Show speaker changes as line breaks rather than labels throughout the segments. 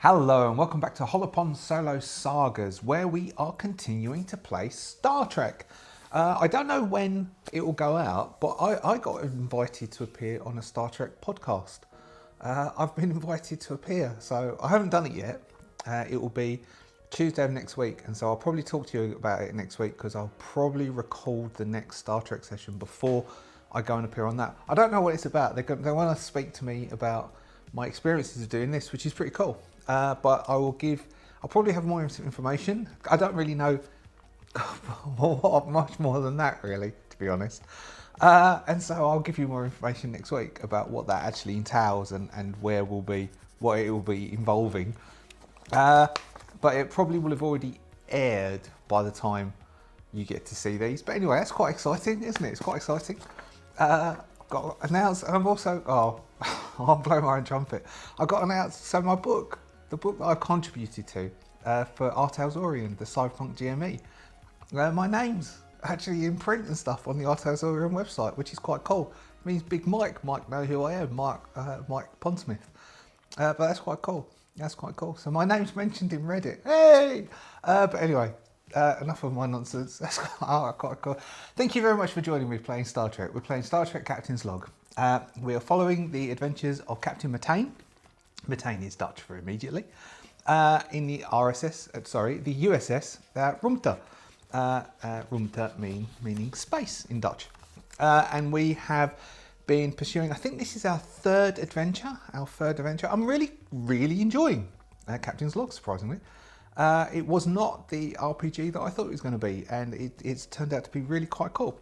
Hello and welcome back to Hollowponds Solo Sagas, where we are continuing to play Star Trek. I don't know when it will go out, but I got invited to appear on a Star Trek podcast. I've been invited to appear, so I haven't done it yet. It will be Tuesday of next week, and so I'll probably talk to you about it next week because I'll probably record the next Star Trek session before I go and appear on that. I don't know what it's about. They want to speak to me about my experiences of doing this, which is pretty cool. But I'll probably have more information. I don't really know much more than that, really, to be honest. And so I'll give you more information next week about what that actually entails and what it will be involving. But it probably will have already aired by the time you get to see these. But anyway, that's quite exciting, isn't it? It's quite exciting. I've got announced, and I'm also, I'll blow my own trumpet. I got announced, so my book, the book that I contributed to for Artels Orient, the Cyberpunk GME, my name's actually in print and stuff on the Artels Orient website, which is quite cool. It means Big Mike might know who I am, Mike Pondsmith. But that's quite cool. That's quite cool. So my name's mentioned in Reddit. Hey! But anyway, enough of my nonsense. That's quite cool. Thank you very much for joining me playing Star Trek. We're playing Star Trek Captain's Log. We are following the adventures of Captain Matane. Matane is Dutch for immediately. In the the USS Rumta. Rumta meaning space in Dutch. And we have been pursuing, I think this is our third adventure. I'm really enjoying Captain's Log, surprisingly. It was not the RPG that I thought it was going to be, and it's turned out to be really quite cool.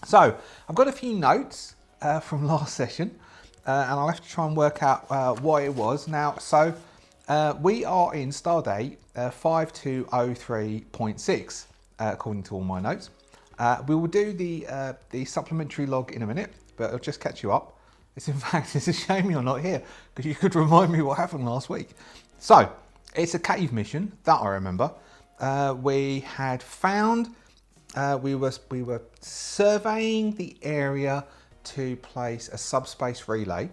So, I've got a few notes from last session, and I'll have to try and work out what it was. Now, so we are in Stardate 5203.6, according to all my notes. We will do the supplementary log in a minute, but I'll just catch you up. It's a shame you're not here, because you could remind me what happened last week. So, it's a cave mission, that I remember. We had found, we were surveying the area to place a subspace relay.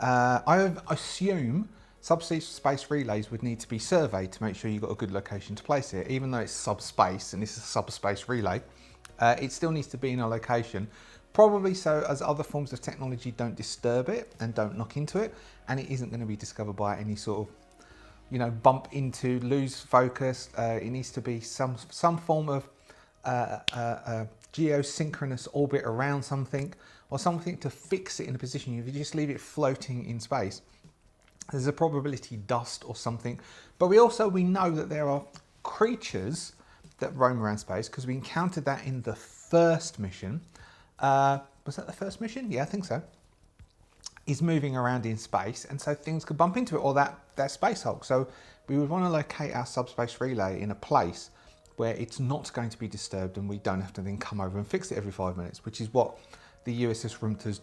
I assume subspace relays would need to be surveyed to make sure you've got a good location to place it. Even though it's subspace and this is a subspace relay, it still needs to be in a location, probably so as other forms of technology don't disturb it and don't knock into it, and it isn't going to be discovered by any sort of, bump into, lose focus. It needs to be some form of geosynchronous orbit around something, or something to fix it in a position. If you just leave it floating in space, there's a probability dust or something. But we know that there are creatures that roam around space, because we encountered that in the first mission. Was that the first mission? Yeah, I think so. Is moving around in space, and so things could bump into it, or that space hulk. So we would want to locate our subspace relay in a place where it's not going to be disturbed, and we don't have to then come over and fix it every 5 minutes, which is what the USS Rumta's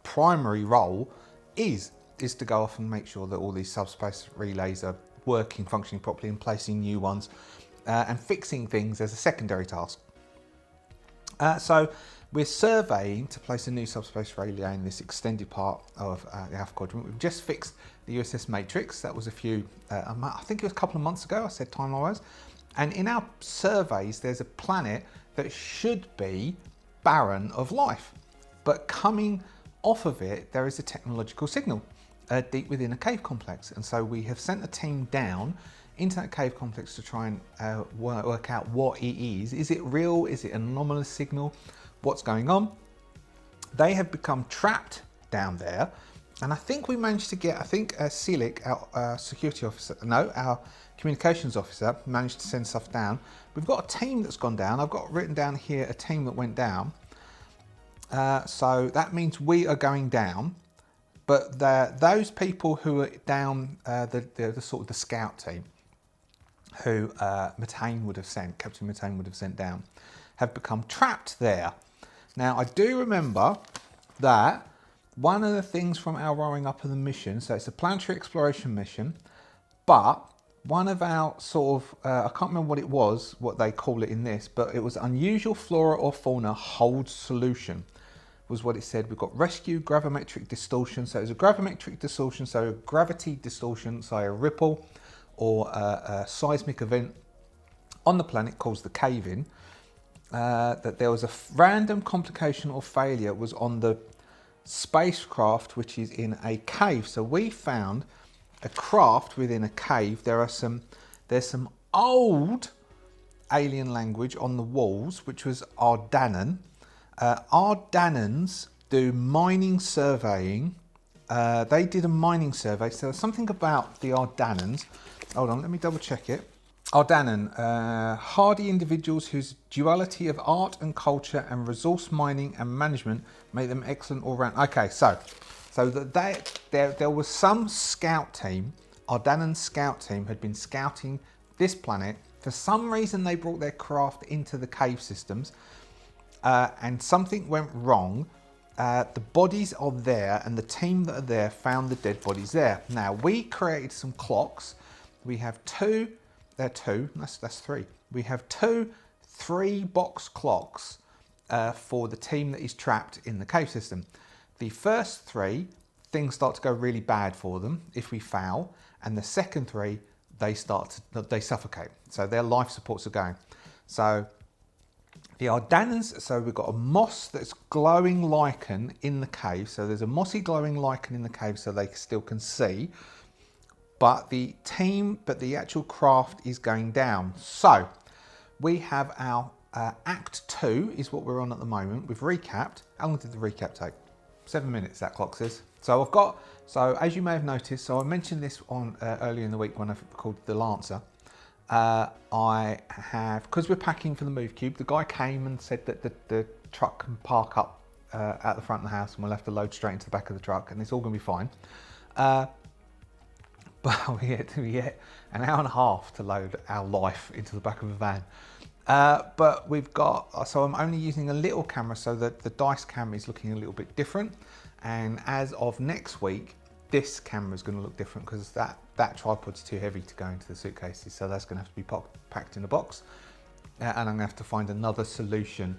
primary role is to go off and make sure that all these subspace relays are working, functioning properly, and placing new ones, and fixing things as a secondary task. So we're surveying to place a new subspace relay in this extended part of the Alpha Quadrant. We've just fixed the USS Matrix. That was I think it was a couple of months ago, I said timeline-wise. And in our surveys, there's a planet that should be barren of life. But coming off of it, there is a technological signal deep within a cave complex. And so we have sent a team down into that cave complex to try and work out what it is. Is it real? Is it an anomalous signal? What's going on? They have become trapped down there, and I think we managed to get, Selic, our security officer, our communications officer, managed to send stuff down. We've got a team that's gone down. I've got written down here a team that went down. So that means we are going down, but those people who are down, the sort of the scout team, who Captain Matane would have sent down, have become trapped there. Now, I do remember that one of the things from our rolling up of the mission, so it's a planetary exploration mission, but one of our sort of, I can't remember what it was, what they call it in this, but it was unusual flora or fauna hold solution, was what it said. We've got rescue gravimetric distortion. So it's a gravimetric distortion, so a gravity distortion, so a ripple or a seismic event on the planet caused the cave-in. That there was a random complication or failure was on the spacecraft, which is in a cave. So we found a craft within a cave. There's some old alien language on the walls, which was Ardanan. Ardannans do mining surveying. They did a mining survey. So there's something about the Ardannans. Hold on, let me double check it. Ardanan, hardy individuals whose duality of art and culture and resource mining and management make them excellent all round. Okay, so there was some scout team, Ardanan's scout team had been scouting this planet. For some reason they brought their craft into the cave systems and something went wrong. The bodies are there and the team that are there found the dead bodies there. Now we created some clocks. We have two. That's three. We have 2 3-box clocks for the team that is trapped in the cave system. The first 3, things start to go really bad for them if we foul, and the second 3, they suffocate. So their life supports are going. So the Ardannans, so we've got a moss that's glowing lichen in the cave. So there's a mossy glowing lichen in the cave so they still can see. But the actual craft is going down. So we have our Act 2 is what we're on at the moment. We've recapped. How long did the recap take? 7 minutes, that clock says. So as you may have noticed, so I mentioned this on earlier in the week when I called the Lancer. Because we're packing for the move cube, the guy came and said that the truck can park up at the front of the house and we'll have to load straight into the back of the truck and it's all going to be fine. But we get an hour and a half to load our life into the back of a van. But we've got, so I'm only using a little camera so that the dice camera is looking a little bit different. And as of next week, this camera is going to look different because that tripod's too heavy to go into the suitcases. So that's going to have to be packed in a box. And I'm going to have to find another solution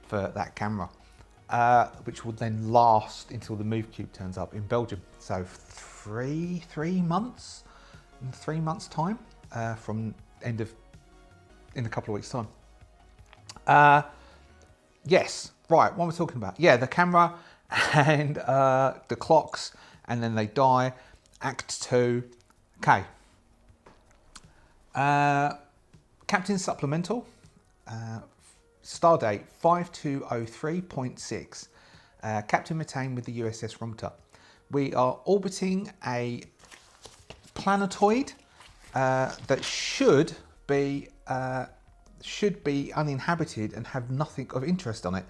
for that camera, which will then last until the move cube turns up in Belgium. So 3 months, in 3 months time, in a couple of weeks time. Yes, right, what am I talking about? Yeah, the camera and the clocks, and then they die. Act 2, okay. Captain Supplemental, Stardate 5203.6, Captain Methane with the USS Rumta. We are orbiting a planetoid that should be uninhabited and have nothing of interest on it.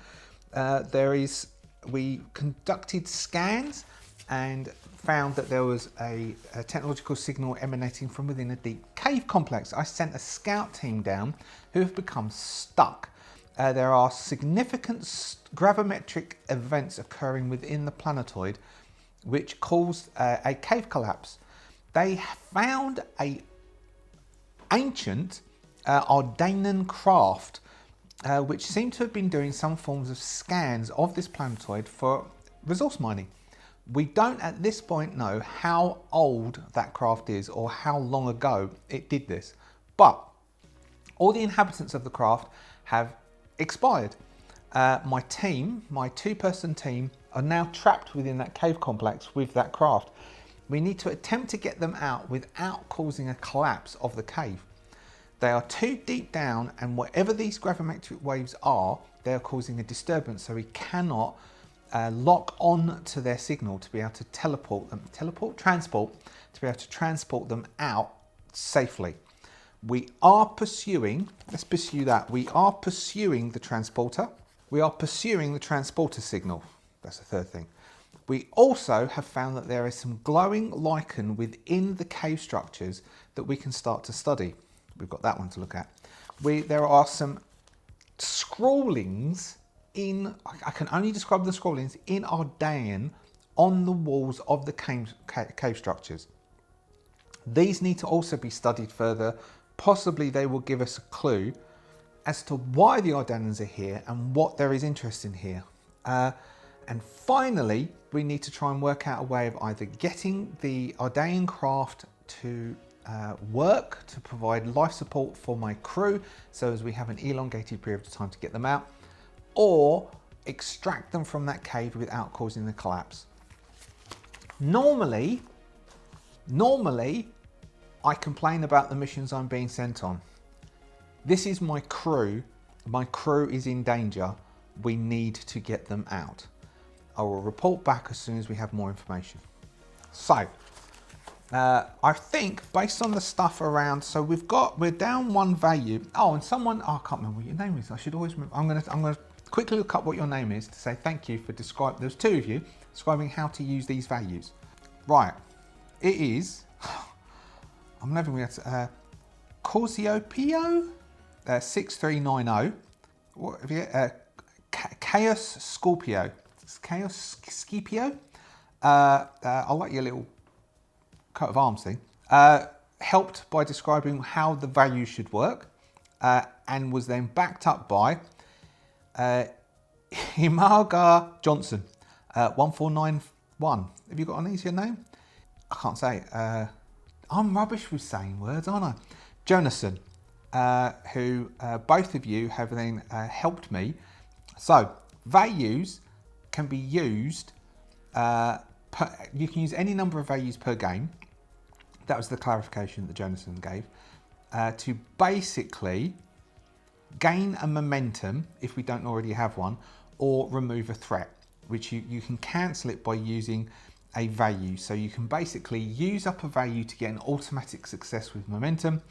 We conducted scans and found that there was a technological signal emanating from within a deep cave complex. I sent a scout team down who have become stuck. There are significant gravimetric events occurring within the planetoid which caused a cave collapse. They found a ancient Ardanan craft which seemed to have been doing some forms of scans of this planetoid for resource mining. We don't at this point know how old that craft is or how long ago it did this, but all the inhabitants of the craft have expired. My team, my 2-person team, are now trapped within that cave complex with that craft. We need to attempt to get them out without causing a collapse of the cave. They are too deep down, and whatever these gravimetric waves are, they are causing a disturbance, so we cannot lock on to their signal to be able to transport them out safely. We are pursuing, let's pursue that. We are pursuing the transporter. We are pursuing the transporter signal. That's the third thing. We also have found that there is some glowing lichen within the cave structures that we can start to study. We've got that one to look at. There are some scrawlings I can only describe the scrawlings in Ardanan on the walls of the cave structures. These need to also be studied further. Possibly they will give us a clue as to why the Ardannans are here and what there is interest in here. And finally, we need to try and work out a way of either getting the Ardaean craft to work to provide life support for my crew, so as we have an elongated period of time to get them out, or extract them from that cave without causing the collapse. Normally, I complain about the missions I'm being sent on. This is my crew. My crew is in danger. We need to get them out. I will report back as soon as we have more information. So, I think based on the stuff around, so we're down one value. Oh, and someone, I can't remember what your name is. I should always remember. I'm gonna quickly look up what your name is to say thank you for describing. There's two of you describing how to use these values. Right, it is. I'm never going to. Corsiopio 6390. What have you? Chaos Scorpio. Chaos Scipio. I like your little coat of arms thing. Helped by describing how the value should work, and was then backed up by Himarga Johnson 1491. Have you got an easier name? I can't say. I'm rubbish with saying words, aren't I? Jonathan, who both of you have then helped me. So values can be used. You can use any number of values per game. That was the clarification that Jonathan gave. To basically gain a momentum, if we don't already have one, or remove a threat, which you can cancel it by using a value. So you can basically use up a value to get an automatic success with momentum,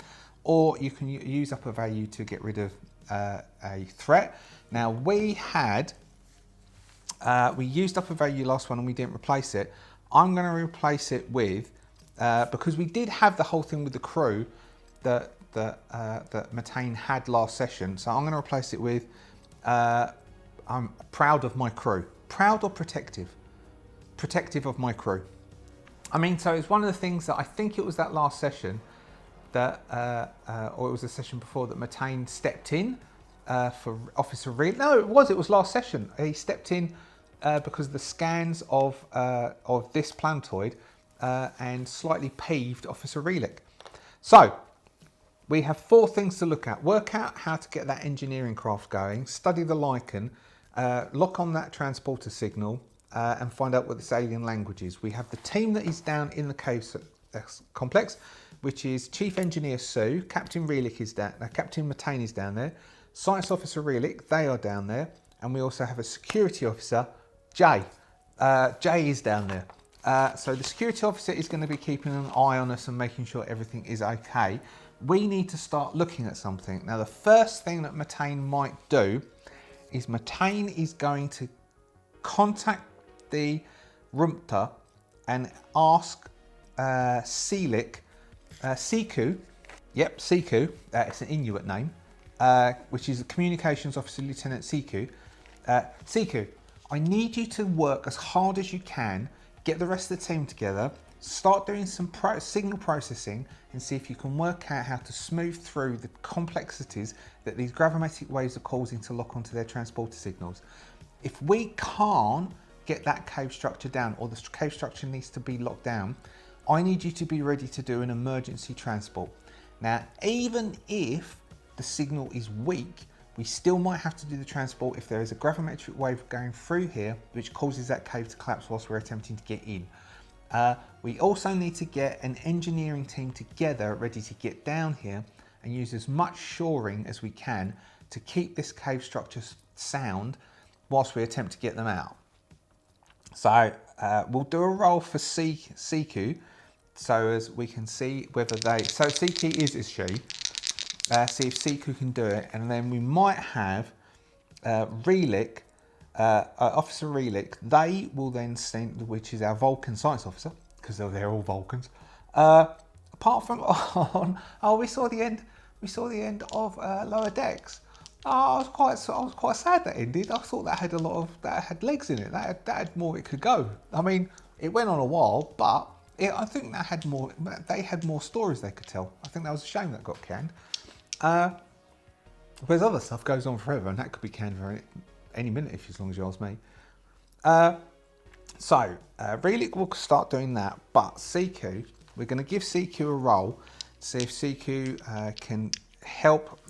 or you can use up a value to get rid of a threat. Now we used up a value last one and we didn't replace it. I'm going to replace it with, because we did have the whole thing with the crew that Matane had last session. So I'm going to replace it with, I'm proud of my crew. Proud or protective? Protective of my crew. I mean, so it's one of the things that I think it was that last session that, or it was the session before, that Matane stepped in for Officer Relic. No, it was last session. He stepped in because of the scans of this planetoid and slightly peeved Officer Relic. So we have 4 things to look at. Work out how to get that engineering craft going, study the lichen, lock on that transporter signal, and find out what this alien language is. We have the team that is down in the cave complex, which is Chief Engineer Sue, Captain Relic is down, Captain Matane is down there, Science Officer Relic, they are down there, and we also have a security officer, Jay. Jay is down there. So the security officer is going to be keeping an eye on us and making sure everything is okay. We need to start looking at something. Now the first thing that Matane might do is Matane is going to contact the Rumpta and ask Siku, yep, Siku, it's an Inuit name, which is the Communications Officer Lieutenant Siku. Siku, I need you to work as hard as you can, get the rest of the team together, start doing some signal processing and see if you can work out how to smooth through the complexities that these gravimetric waves are causing to lock onto their transporter signals. If we can't get that cave structure down, or the cave structure needs to be locked down, I need you to be ready to do an emergency transport. Now, even if the signal is weak, we still might have to do the transport if there is a gravimetric wave going through here which causes that cave to collapse whilst we're attempting to get in. We also need to get an engineering team together ready to get down here and use as much shoring as we can to keep this cave structure sound whilst we attempt to get them out. So we'll do a roll for Siku so as we can see whether they, so Siku is she, see if Siku can do it, and then we might have Relic, Officer Relic, they will then send, which is our Vulcan science officer, because they're all Vulcans. Apart from, we saw the end of Lower Decks. I was quite sad that ended. I thought that had legs in it. That had more it could go. I mean, it went on a while, but I think that had more. They had more stories they could tell. I think that was a shame that got canned. Whereas other stuff goes on forever, and that could be canned for any minute, as long as you ask me. Relic will start doing that, but CQ, we're going to give CQ a roll to see if CQ can help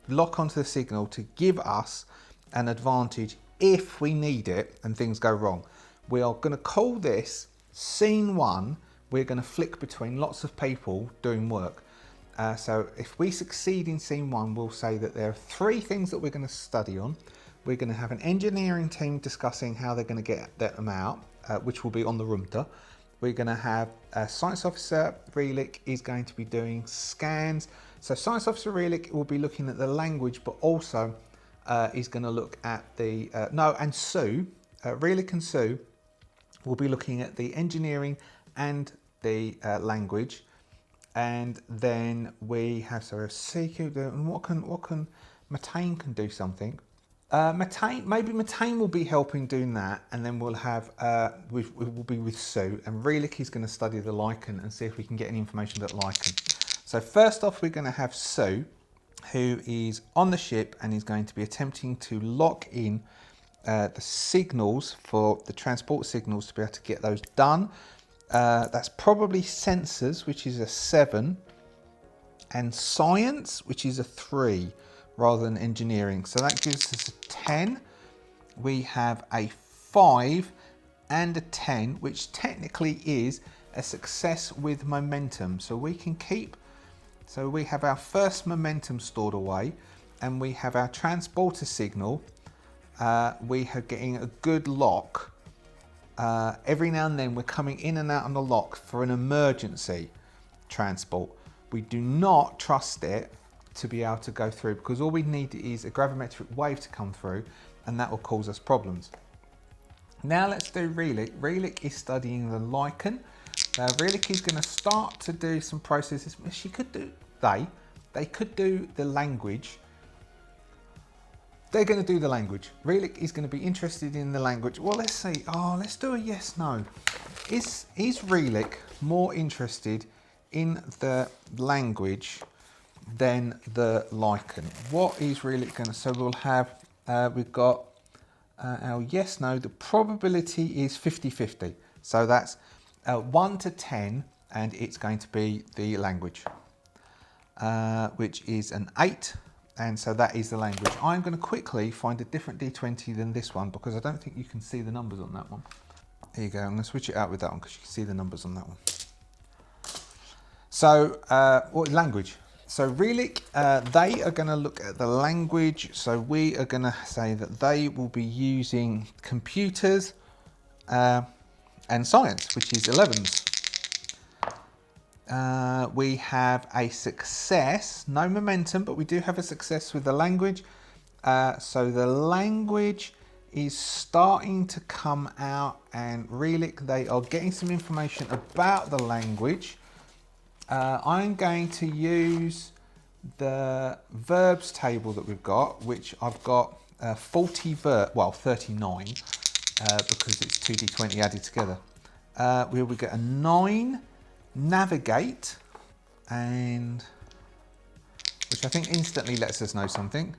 lock onto the signal to give us an advantage if we need it and things go wrong. We are going to call this scene 1. We're going to flick between lots of people doing work. So if we succeed in scene 1, we'll say that there are 3 things that we're going to study on. We're going to have an engineering team discussing how they're going to get them out, which will be on the Rumta. We're going to have a science officer, Relic, is going to be doing scans. So science officer Relic will be looking at the language, but also is going to look at the, and Sue, Relic and Sue will be looking at the engineering and the language. And then we have, so CQ, and what can Matane can do something. Maybe Matane will be helping doing that, and then we'll have, we will be with Sue, and Relic is going to study the lichen and see if we can get any information about lichen. So first off, we're going to have Sue, who is on the ship and is going to be attempting to lock in the signals for the transport signals to be able to get those done. That's probably sensors, which is a 7, and science, which is a 3, rather than engineering. So that gives us a 10. We have a 5 and a 10, which technically is a success with momentum. So we can keep, so we have our first momentum stored away, and we have our transporter signal. We are getting a good lock. Every now and then we're coming in and out on the lock for an emergency transport. We do not trust it to be able to go through, because all we need is a gravimetric wave to come through, and that will cause us problems. Now let's do Relic. Relic is studying the lichen. Relic is going to start to do some processes. She could do, they could do the language. They're going to do the language. Relic is going to be interested in the language. Well, let's see. Oh, let's do a yes, no. Is Relic more interested in the language than the lichen? What is Relic going to, so we'll have, we've got our yes, no. The probability is 50-50. So that's 1 to 10, and it's going to be the language, which is an 8. And so that is the language. I'm going to quickly find a different D20 than this one, because I don't think you can see the numbers on that one. There you go. I'm going to switch it out with that one because you can see the numbers on that one. So, language. So Relic, they are going to look at the language. So we are going to say that they will be using computers and science, which is 11s. We have a success, no momentum, but we do have a success with the language. So the language is starting to come out, and Relic, they are getting some information about the language. I'm going to use the verbs table that we've got, which I've got 39, because it's 2d20 added together. We get a 9. Navigate, and which I think instantly lets us know something,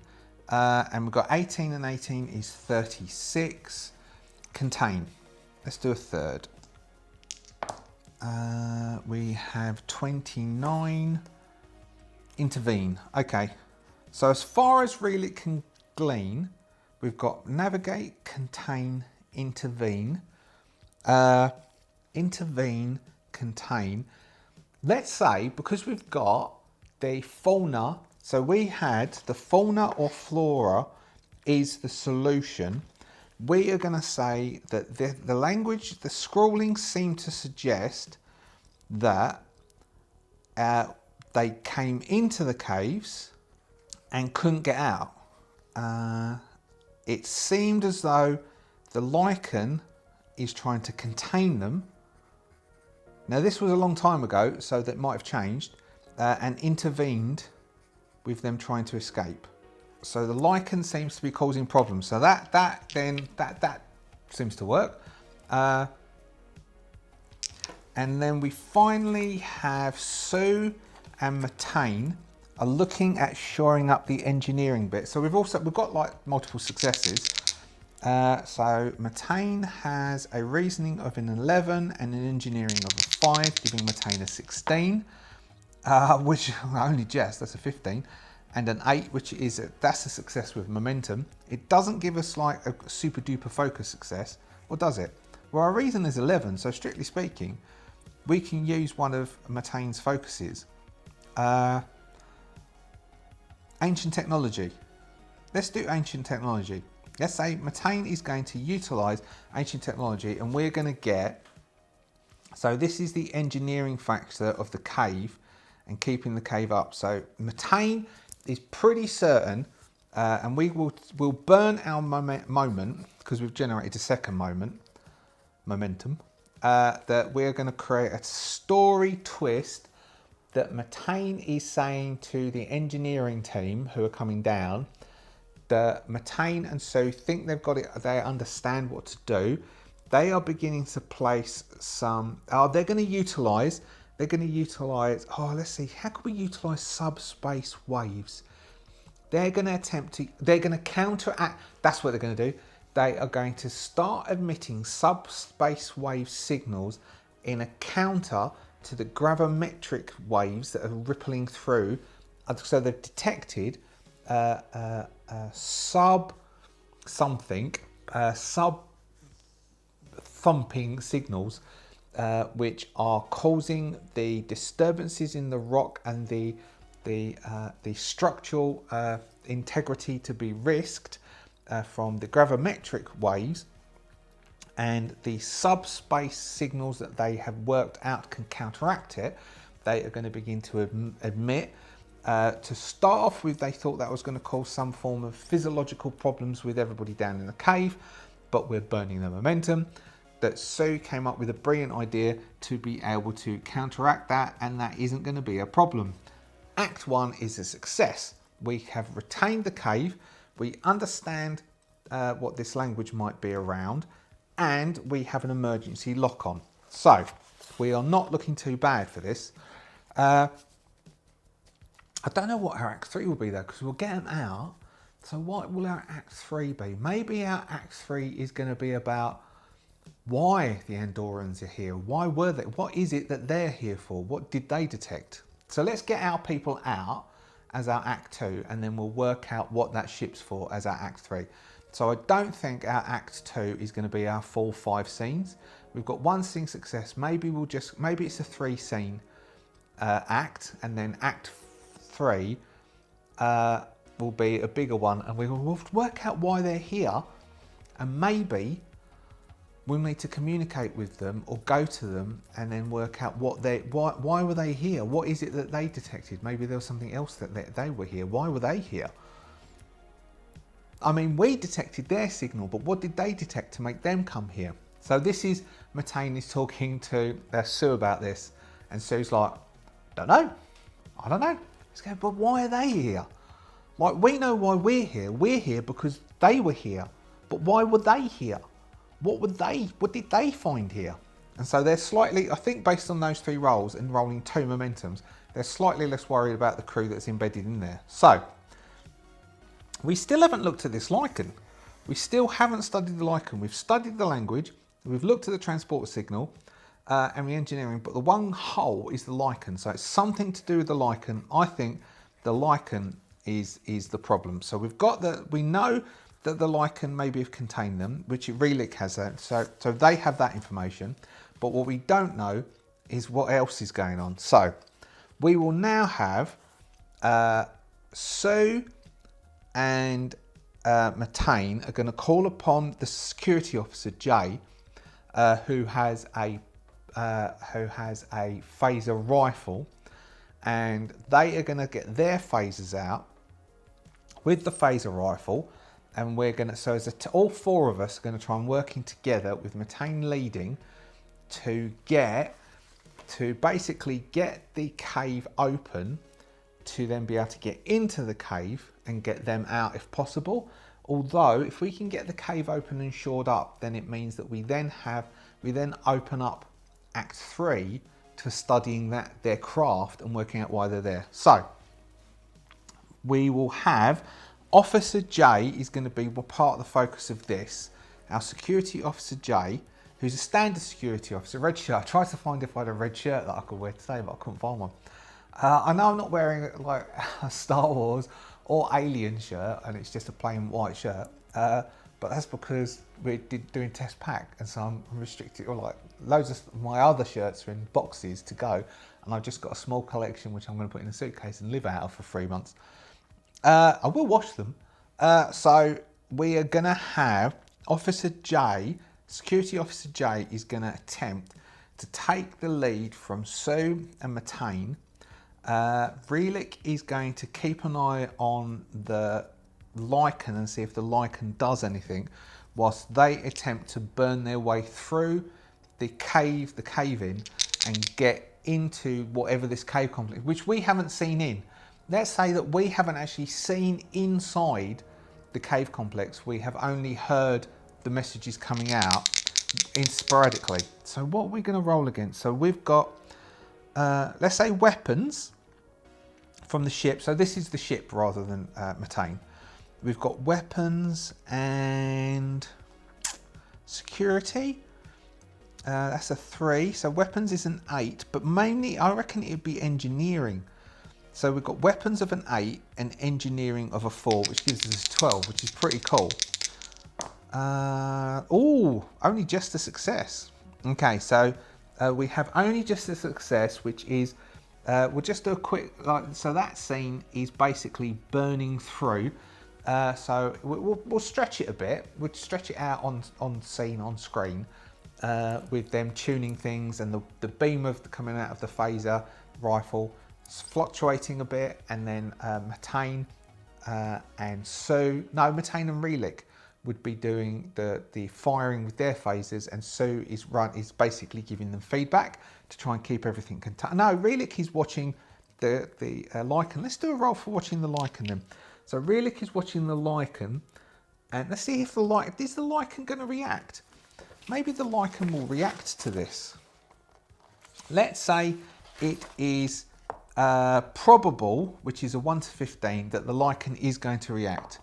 and we've got 18, and 18 is 36. Contain, let's do a third. We have 29. Intervene. Okay, so as far as Relic can glean, we've got navigate, contain, intervene. Intervene, contain. Let's say, because we've got the fauna, so we had the fauna or flora is the solution. We are going to say that the language, the scrawling seemed to suggest that they came into the caves and couldn't get out. It seemed as though the lichen is trying to contain them. Now this was a long time ago, so that might have changed, and intervened with them trying to escape. So the lichen seems to be causing problems. So that seems to work. And then we finally have Sue and Matane are looking at shoring up the engineering bit. So we've got like multiple successes. So Matane has a reasoning of an 11 and an engineering of a 5, giving Matane a 16, which only just, that's a 15, and an 8, which is that's a success with momentum. It doesn't give us like a super duper focus success, or does it? Well, our reason is 11, so strictly speaking, we can use one of Matane's focuses. Ancient technology. Let's do ancient technology. Let's say Matane is going to utilize ancient technology, and we're going to get, so this is the engineering factor of the cave and keeping the cave up. So Matane is pretty certain, and we will burn our moment because we've generated a second momentum, that we're going to create a story twist that Matane is saying to the engineering team who are coming down, that Matane and Sue think they've got it, they understand what to do. They are beginning to place some, they're going to utilize, let's see, how can we utilize subspace waves? They're going to attempt to, they're going to counteract, that's what they're going to do. They are going to start emitting subspace wave signals in a counter to the gravimetric waves that are rippling through. So they've detected sub thumping signals, which are causing the disturbances in the rock and the structural integrity to be risked from the gravimetric waves, and the subspace signals that they have worked out can counteract it. They are going to begin to admit. To start off with, they thought that was going to cause some form of physiological problems with everybody down in the cave, but we're burning the momentum. That Sue came up with a brilliant idea to be able to counteract that, and that isn't going to be a problem. Act 1 is a success. We have retained the cave, we understand what this language might be around, and we have an emergency lock-on. So, we are not looking too bad for this. I don't know what our Act 3 will be though, because we'll get them out. So what will our Act 3 be? Maybe our Act 3 is going to be about why the Andorrans are here. Why were they? What is it that they're here for? What did they detect? So let's get our people out as our Act 2, and then we'll work out what that ship's for as our Act 3. So I don't think our Act 2 is going to be our full 5 scenes. We've got 1 scene success. Maybe it's a 3 scene act, and then Act 3 will be a bigger one, and we'll work out why they're here, and maybe we'll need to communicate with them or go to them and then work out why were they here? What is it that they detected? Maybe there was something else that they were here. Why were they here? I mean, we detected their signal, but what did they detect to make them come here? So this is, Matane is talking to Sue about this, and Sue's like, I don't know. Let's go, but why are they here? Like, we know why we're here. We're here because they were here. But why were they here? What did they find here? And so they're slightly, I think based on those 3 rolls and rolling 2 momentums, they're slightly less worried about the crew that's embedded in there. So, we still haven't looked at this lichen. We still haven't studied the lichen. We've studied the language, we've looked at the transport signal, and the engineering, but the one hole is the lichen. So it's something to do with the lichen. I think the lichen is the problem. So we know that the lichen maybe have contained them, which Relic has that. So they have that information. But what we don't know is what else is going on. So we will now have Sue and Matane are going to call upon the security officer Jay, who has a phaser rifle, and they are going to get their phasers out with the phaser rifle, and we're going to, so all 4 of us are going to try and working together with Matane leading to basically get the cave open, to then be able to get into the cave and get them out if possible. Although if we can get the cave open and shored up, then it means that we then open up Act 3 to studying their craft and working out why they're there. So we will have Officer J is going to be part of the focus of this. Our security officer J, who's a standard security officer, red shirt. I tried to find if I had a red shirt that I could wear today, but I couldn't find one. I know I'm not wearing like a Star Wars or Alien shirt, and it's just a plain white shirt. But that's because we're doing test pack, and so I'm restricted. Or like loads of my other shirts are in boxes to go, and I've just got a small collection which I'm going to put in a suitcase and live out of for 3 months. I will wash them. So we are going to have Officer J, Security Officer J, is going to attempt to take the lead from Sue and Matane. Relik is going to keep an eye on the Lycan and see if the Lycan does anything, whilst they attempt to burn their way through the cave-in, and get into whatever this cave complex, which we haven't seen in. Let's say that we haven't actually seen inside the cave complex. We have only heard the messages coming out sporadically. So what are we going to roll against? So we've got, let's say, weapons from the ship. So this is the ship rather than Matane. We've got weapons and security. That's a 3. So weapons is an 8, but mainly I reckon it'd be engineering. So we've got weapons of an 8 and engineering of a 4, which gives us a 12, which is pretty cool. Only just a success. Okay, so we have only just a success, which is, we'll just do a quick, so that scene is basically burning through. So we'll stretch it a bit. We'll stretch it out on screen, with them tuning things and the beam coming out of the phaser rifle fluctuating a bit, and then Matane and Matane and Relik would be doing the firing with their phasers, and Sue is basically giving them feedback to try and keep everything contained. No, Relik is watching the Lycan. Let's do a roll for watching the Lycan then. So Relik is watching the Lycan, and let's see if is the Lycan going to react. Maybe the Lycan will react to this. Let's say it is probable, which is a 1 to 15, that the Lycan is going to react.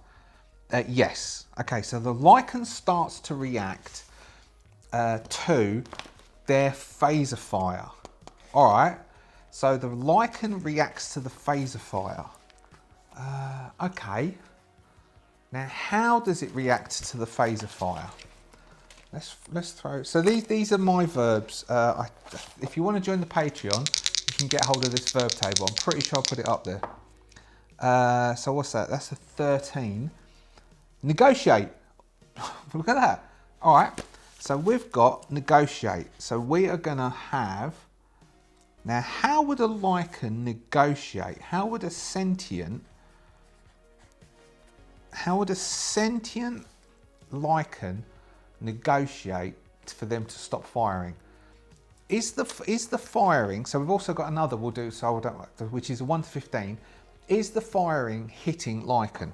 Yes. Okay, so the Lycan starts to react to their phaser fire. All right. So the Lycan reacts to the phaser fire. Okay. Now, how does it react to the phaser fire? Let's throw. So these are my verbs. If you want to join the Patreon, you can get hold of this verb table. I'm pretty sure I'll put it up there. So what's that? That's a 13. Negotiate. Look at that. All right. So we've got negotiate. So we are going to have. Now, how would a Lycan negotiate? How would a sentient Lycan negotiate for them to stop firing? Is the firing, so we've also got another we'll do, so I don't like, which is a 1 to 15. Is the firing hitting Lycan?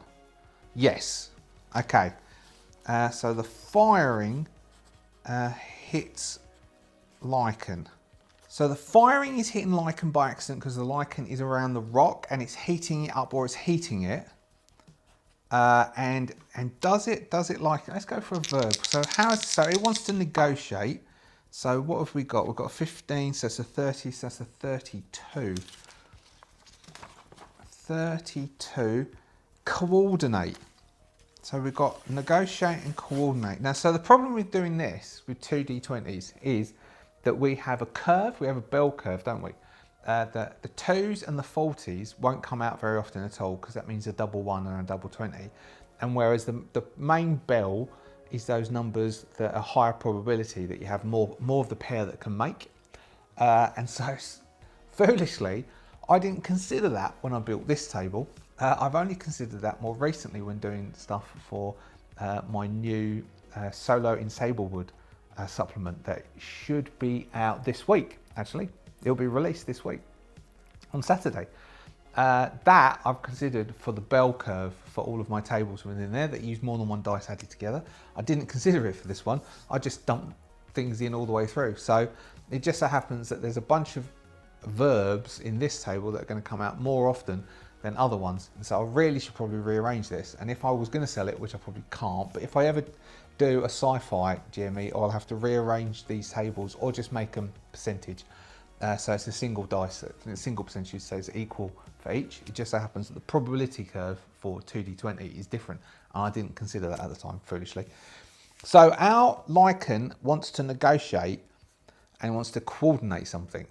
Yes. Okay. So the firing hits Lycan. So the firing is hitting Lycan by accident because the Lycan is around the rock and it's heating it up, or it's heating it. And does it like, let's go for a verb. So so it wants to negotiate. So what have we got? We've got a 15, so it's a 30, so that's a 32. 32, coordinate. So we've got negotiate and coordinate. Now, so the problem with doing this with 2d20s is that we have a curve, we have a bell curve, don't we? The 2s and the 40s won't come out very often at all, because that means a double 1 and a double 20. And whereas the main bell is those numbers that are higher probability, that you have more of the pair that can make. And so, foolishly, I didn't consider that when I built this table. I've only considered that more recently when doing stuff for my new Solo in Sablewood supplement that should be out this week, actually. It'll be released this week on Saturday. That I've considered for the bell curve for all of my tables within there that use more than one dice added together. I didn't consider it for this one. I just dumped things in all the way through. So it just so happens that there's a bunch of verbs in this table that are going to come out more often than other ones. And so I really should probably rearrange this. And if I was going to sell it, which I probably can't, but if I ever do a sci-fi GME, I'll have to rearrange these tables or just make them percentage. So it's a single dice, a single percentage, so it's equal for each. It just so happens that the probability curve for 2d20 is different. And I didn't consider that at the time, foolishly. So our Lycan wants to negotiate and wants to coordinate something.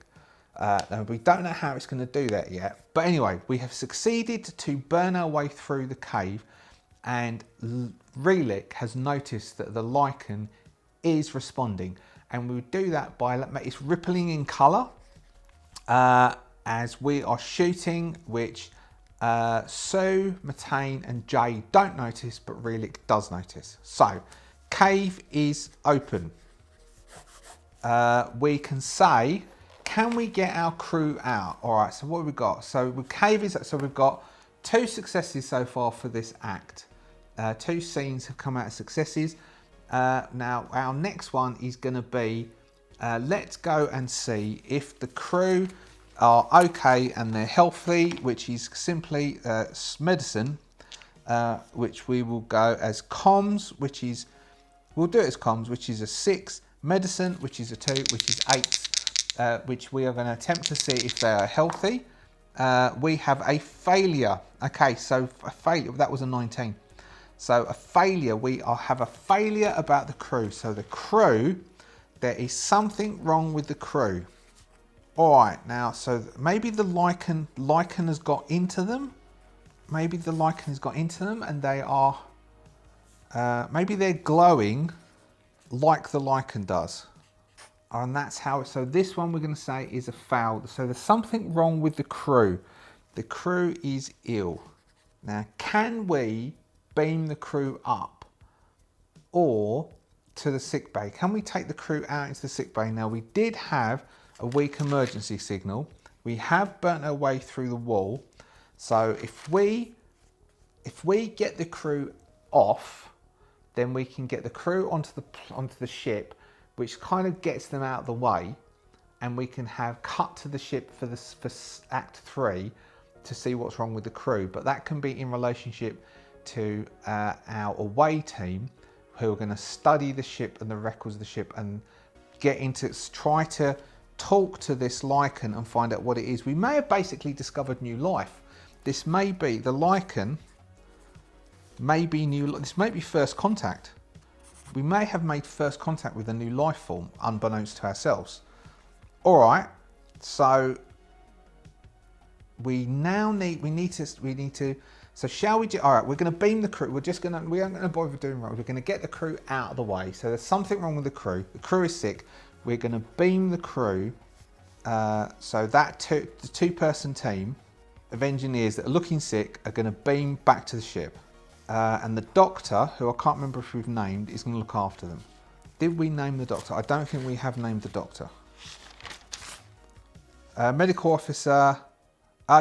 And we don't know how it's going to do that yet. But anyway, we have succeeded to burn our way through the cave, and Relic has noticed that the Lycan is responding. And we do that by, it's rippling in colour as we are shooting, which Sue, Matane and Jay don't notice, but Relic does notice. So, cave is open. We can say, can we get our crew out? All right, so what have we got? So cave is, so we've got 2 successes so far for this act. 2 scenes have come out as successes. Now our next one is going to be, let's go and see if the crew are okay and they're healthy, which is simply medicine, which we will go as comms, which is, we'll do it as comms, which is a 6, medicine, which is a 2, which is 8. Which we are going to attempt to see if they are healthy. We have a failure. Okay, so a failure, that was a 19. So a failure, have a failure about the crew. So the crew, there is something wrong with the crew. All right, now, so maybe the Lycan has got into them. Maybe the Lycan has got into them and they are, maybe they're glowing like the Lycan does. And that's how, so this one we're going to say is a foul. So there's something wrong with the crew. The crew is ill. Now, can we beam the crew up or to the sick bay? Can we take the crew out into the sick bay? Now, we did have a weak emergency signal. We have burnt our way through the wall. So if we get the crew off, then we can get the crew onto the ship, which kind of gets them out of the way, and we can have cut to the ship for Act 3 to see what's wrong with the crew. But that can be in relationship to our away team, who are going to study the ship and the records of the ship and try to talk to this Lycan and find out what it is. We may have basically discovered new life. This may be, the Lycan may be new, this may be first contact. We may have made first contact with a new life form, unbeknownst to ourselves. All right, so we need to. So shall we? All right, we're going to beam the crew. We aren't going to bother doing right. We're going to get the crew out of the way. So there's something wrong with the crew. The crew is sick. We're going to beam the crew. So that the 2-person team of engineers that are looking sick are going to beam back to the ship. And the doctor, who I can't remember if we've named, is going to look after them. Did we name the doctor? I don't think we have named the doctor. Medical officer.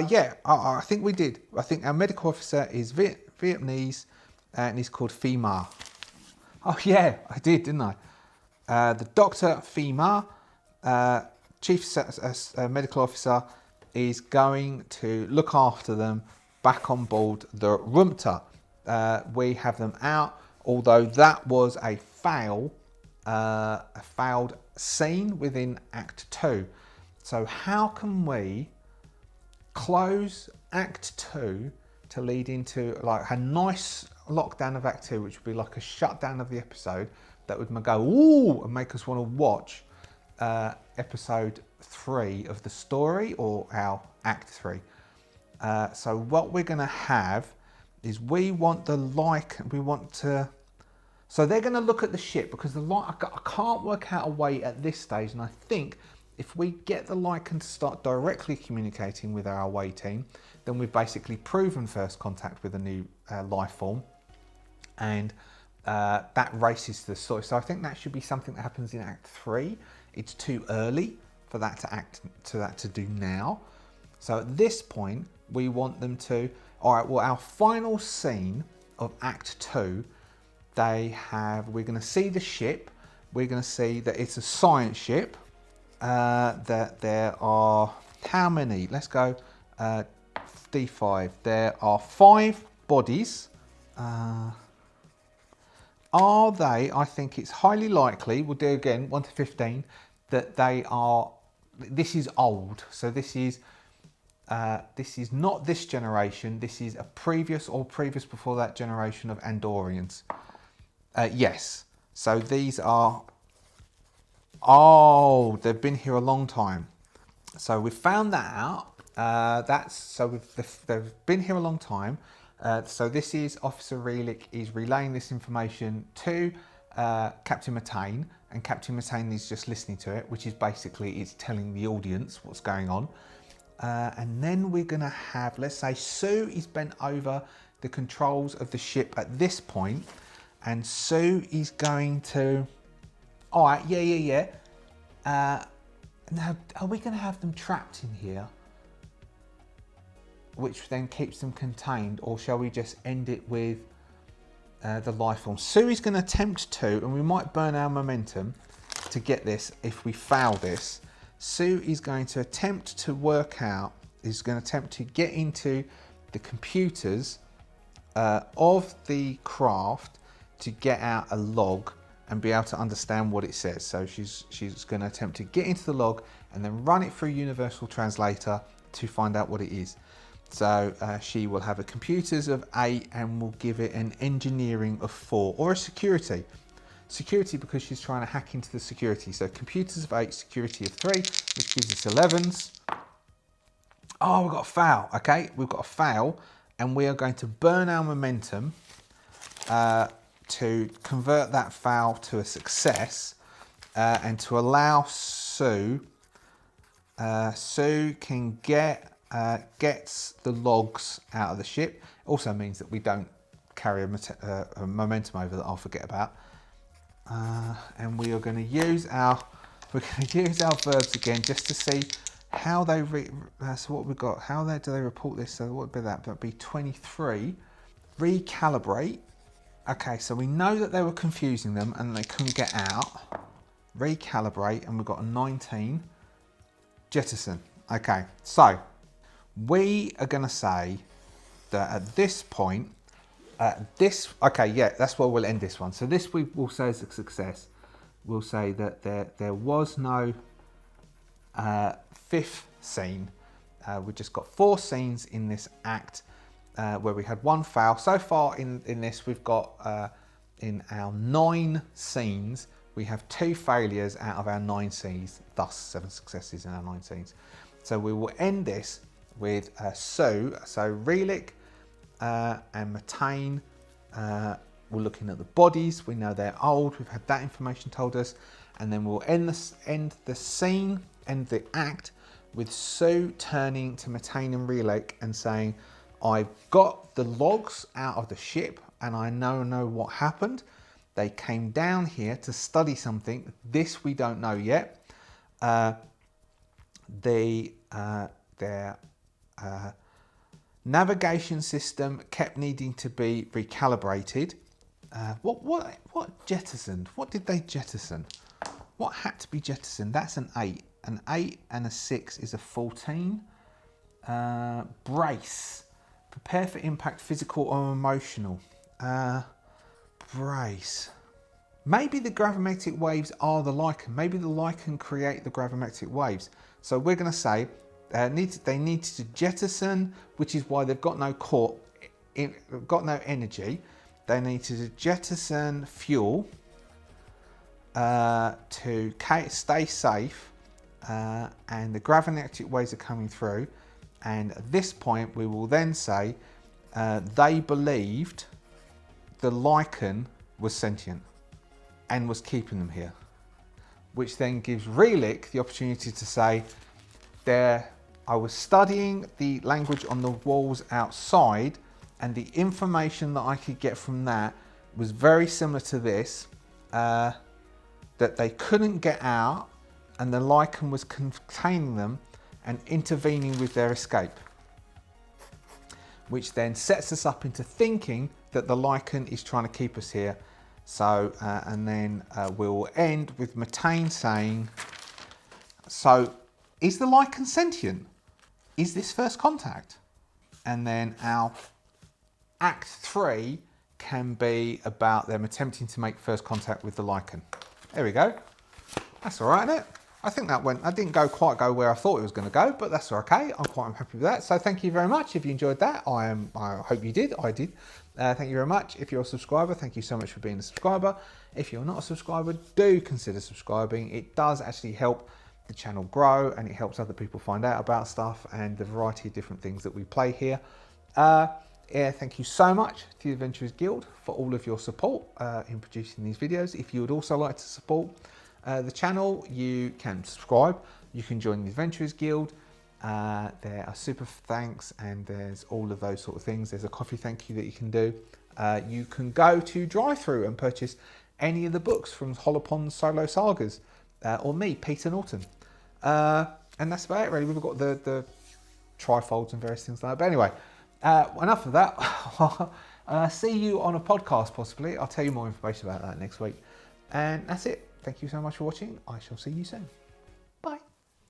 Yeah, I think we did. I think our medical officer is Vietnamese and he's called Fima. Oh yeah, I did, didn't I? The doctor, Fima, chief medical officer, is going to look after them back on board the Rumta. We have them out, although that was a failed scene within Act 2. So how can we close Act 2 to lead into like a nice lockdown of Act 2, which would be like a shutdown of the episode that would go ooh and make us want to watch episode 3 of the story, or our Act 3. So what we're going to have is so they're going to look at the ship, because I can't work out a way at this stage, and I think if we get the Lycan to start directly communicating with our away team, then we've basically proven first contact with a new life form, and that races to the story. So I think that should be something that happens in Act 3. It's too early for that to do now. So at this point, we want them to. All right. Well, our final scene of Act 2, we're going to see the ship. We're going to see that it's a science ship. That there are how many? Let's go D5. There are 5 bodies. Are they, I think it's highly likely, we'll do again 1 to 15, that they are, this is old. So this is not this generation, this is a previous or previous before that generation of Andorians. Yes, so these are, oh, they've been here a long time. So we've found that out. They've been here a long time. So this is Officer Relic is relaying this information to Captain Matane, and Captain Matane is just listening to it, which is basically it's telling the audience what's going on. And then we're going to have, let's say Sue is bent over the controls of the ship at this point, and Sue is going to, all right, yeah. Now, are we going to have them trapped in here, which then keeps them contained, or shall we just end it with the life form? Sue is going to attempt to, and we might burn our momentum to get this if we fail this. Sue is going to attempt to work out, is going to attempt to get into the computers of the craft to get out a log and be able to understand what it says. So she's going to attempt to get into the log and then run it through Universal Translator to find out what it is. So she will have a computers of 8 and will give it an engineering of 4, or a security. Security because she's trying to hack into the security. So computers of 8, security of 3, which gives us 11s. Oh, we've got a fail. Okay, we've got a fail, and we are going to burn our momentum to convert that fail to a success, and to allow Sue. Sue can gets the logs out of the ship. Also means that we don't carry a momentum over that I'll forget about. And we are going to use our verbs again just to see how they so what we've got. How do they report this? So what would be that? That'd be 23. Recalibrate. Okay, so we know that they were confusing them and they couldn't get out. Recalibrate, and we've got a 19. Jettison. Okay, so we are going to say that at this point, okay, yeah, that's where we'll end this one. So this we will say is a success. We'll say that there was no 5th scene. We just got 4 scenes in this act where we had 1 fail. So far in this, we've got in our 9 scenes, we have 2 failures out of our 9 scenes, thus 7 successes in our 9 scenes. So we will end this with Sue. So Relic and Matane, we're looking at the bodies. We know they're old. We've had that information told us, and then we'll end the scene, end the act with Sue turning to Matane and Relic and saying, "I've got the logs out of the ship, and I know what happened. They came down here to study something. This we don't know yet. Their navigation system kept needing to be recalibrated." What jettisoned? What did they jettison? What had to be jettisoned? That's an 8. An 8 and a 6 is a 14. Brace. Prepare for impact, physical or emotional. Brace. Maybe the gravimetric waves are the lichen. Maybe the lichen create the gravimetric waves. So we're going to say they needed to jettison, which is why they've got no energy. They needed to jettison fuel to stay safe, and the gravimetric waves are coming through. And at this point, we will then say they believed the lichen was sentient and was keeping them here, which then gives Relic the opportunity to say, I was studying the language on the walls outside, and the information that I could get from that was very similar to this, that they couldn't get out, and the lichen was containing them and intervening with their escape, which then sets us up into thinking that the lichen is trying to keep us here. So, and then we'll end with Matane saying, so is the lichen sentient? Is this first contact? and then our Act 3 can be about them attempting to make first contact with the Lycan. There we go. That's all right, isn't it? I think that didn't quite go where I thought it was going to go, but that's okay. I'm quite happy with that. So thank you very much. If you enjoyed that, I hope you did. I did. Thank you very much. If you're a subscriber, thank you so much for being a subscriber. If you're not a subscriber, do consider subscribing. It does actually help the channel grow, and it helps other people find out about stuff and the variety of different things that we play here. Yeah, thank you so much to the Adventurers Guild for all of your support in producing these videos. If you would also like to support the channel, you can subscribe. You can join the Adventurers Guild. There are super thanks, and there's all of those sort of things. There's a coffee thank you that you can do. You can go to drive-through and purchase any of the books from Hollowponds Solo Sagas, or me, Peter Norton. And that's about it, really. We've got the trifolds and various things like that. But anyway, enough of that. See you on a podcast, possibly. I'll tell you more information about that next week. And that's it. Thank you so much for watching. I shall see you soon.